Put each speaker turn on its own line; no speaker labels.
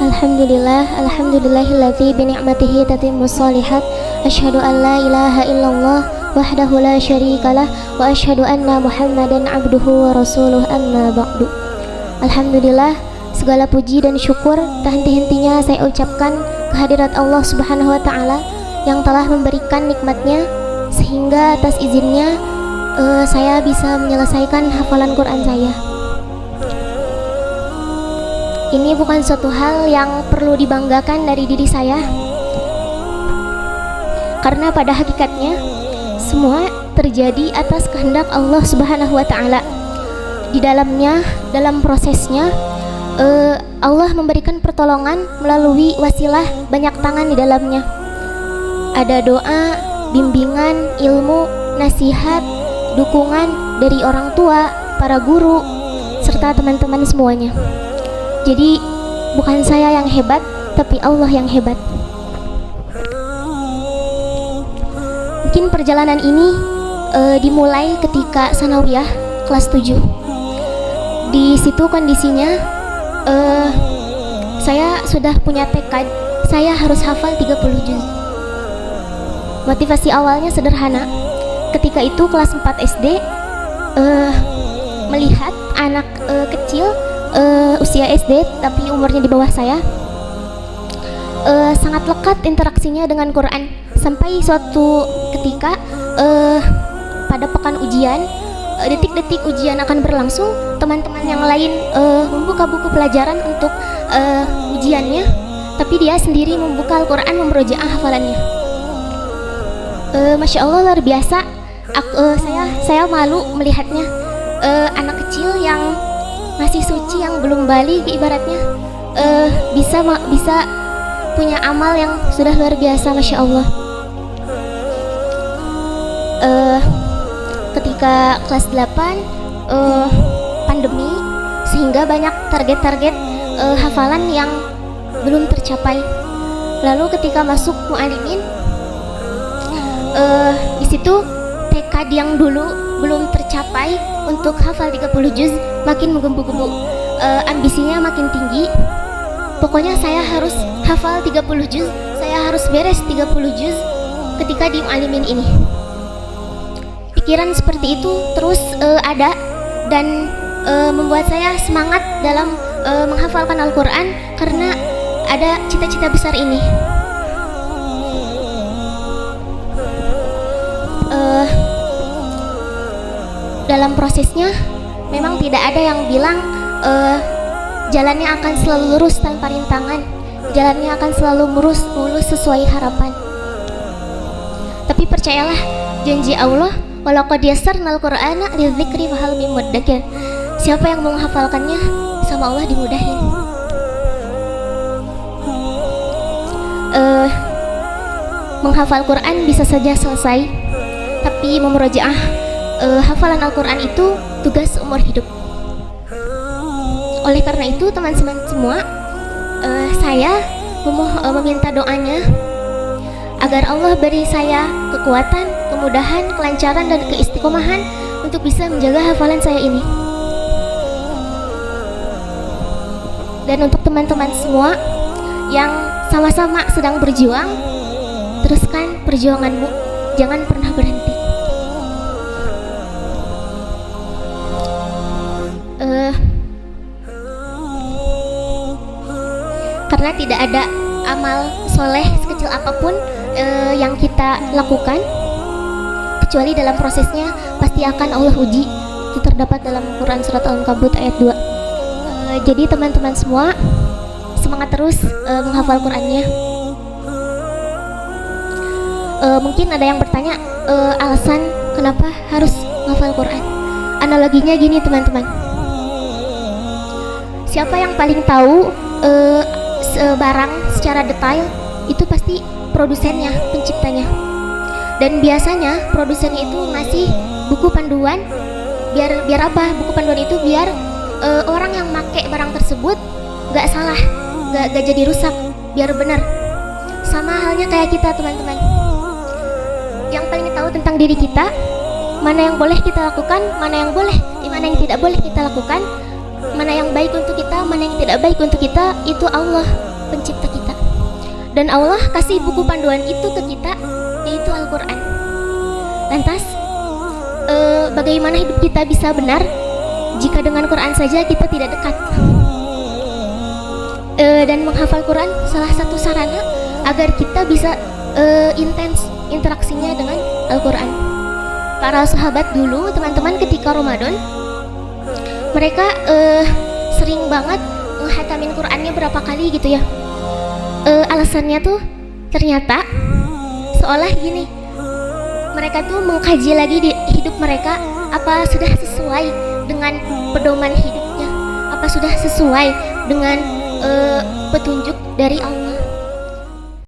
Alhamdulillahilladzi bi ni'matihi tatimmus shalihat. Asyhadu an la ilaha illallah wahdahu la syarikalah wa asyhadu anna Muhammadan abduhu wa rasuluh, amma ba'du. Alhamdulillah, segala puji dan syukur tak henti-hentinya saya ucapkan kehadirat Allah Subhanahu wa taala yang telah memberikan nikmatnya sehingga atas izinnya saya bisa menyelesaikan hafalan Quran saya. Ini bukan suatu hal yang perlu dibanggakan dari diri saya, karena pada hakikatnya semua terjadi atas kehendak Allah Subhanahu wa taala. Di dalamnya, dalam prosesnya, Allah memberikan pertolongan melalui wasilah banyak tangan di dalamnya. Ada doa, bimbingan, ilmu, nasihat, dukungan dari orang tua, para guru, serta teman-teman semuanya. Jadi bukan saya yang hebat, tapi Allah yang hebat. Mungkin perjalanan ini dimulai ketika sanawiyah kelas 7. Di situ kondisinya saya sudah punya tekad, saya harus hafal 30 juz. Motivasi awalnya sederhana. Ketika itu kelas 4 SD, melihat anak kecil usia SD tapi umurnya di bawah saya, sangat lekat interaksinya dengan Quran. Sampai suatu ketika pada pekan ujian, detik-detik ujian akan berlangsung, teman-teman yang lain membuka buku pelajaran untuk ujiannya, tapi dia sendiri membuka Al-Quran, memurojaah hafalannya. Masya Allah, luar biasa. Saya malu melihatnya. Anak kecil yang masih suci, yang belum balik ibaratnya, bisa punya amal yang sudah luar biasa, Masya Allah. Ketika kelas 8 pandemi, sehingga banyak target-target hafalan yang belum tercapai. Lalu ketika masuk mu'alimin, di situ tekad yang dulu belum tercapai untuk hafal 30 juz makin menggebu-gebu, ambisinya makin tinggi. Pokoknya saya harus hafal 30 juz, saya harus beres 30 juz ketika di mu'alimin ini. Pikiran seperti itu terus ada dan membuat saya semangat dalam menghafalkan Al-Quran karena ada cita-cita besar ini. Dalam prosesnya memang tidak ada yang bilang jalannya akan selalu lurus tanpa rintangan, jalannya akan selalu mulus sesuai harapan. Tapi percayalah, janji Allah, walaqad yassarnal Qur'ana lidzikri fahal mim muddakir. Siapa yang mau menghafalkannya, sama Allah dimudahin. Menghafal Quran bisa saja selesai, tapi memurojaah hafalan Al-Quran itu tugas seumur hidup. Oleh karena itu, teman-teman semua, saya meminta doanya agar Allah beri saya kekuatan, kemudahan, kelancaran, dan keistiqomahan untuk bisa menjaga hafalan saya ini. Dan untuk teman-teman semua yang sama-sama sedang berjuang, teruskan perjuanganmu, jangan pernah berhenti. Karena tidak ada amal soleh sekecil apapun yang kita lakukan, kecuali dalam prosesnya pasti akan Allah uji. Itu terdapat dalam Quran surat Al-Ankabut ayat 2. Jadi teman-teman semua semangat terus menghafal Qurannya. Mungkin ada yang bertanya alasan kenapa harus menghafal Quran. Analoginya gini teman-teman, siapa yang paling tahu barang secara detail itu pasti produsennya, penciptanya. Dan biasanya produsennya itu ngasih buku panduan. Biar apa? Buku panduan itu biar orang yang make barang tersebut gak salah, gak jadi rusak, biar benar. Sama halnya kayak kita teman-teman, yang paling tahu tentang diri kita, mana yang boleh kita lakukan, mana yang tidak boleh kita lakukan, mana yang baik untuk kita, mana yang tidak baik untuk kita, itu Allah. pencipta kita. Dan Allah kasih buku panduan itu ke kita, yaitu Al-Quran. Lantas, bagaimana hidup kita bisa benar jika dengan Quran saja kita tidak dekat? Dan menghafal Quran salah satu sarana agar kita bisa intens interaksinya dengan Al-Quran. Para sahabat dulu, teman-teman, ketika Ramadan, mereka sering banget menghatamin Qurannya berapa kali gitu ya. Alasannya tuh ternyata seolah gini, mereka tuh mengkaji lagi di hidup mereka, apa sudah sesuai dengan pedoman hidupnya, apa sudah sesuai dengan petunjuk dari Allah.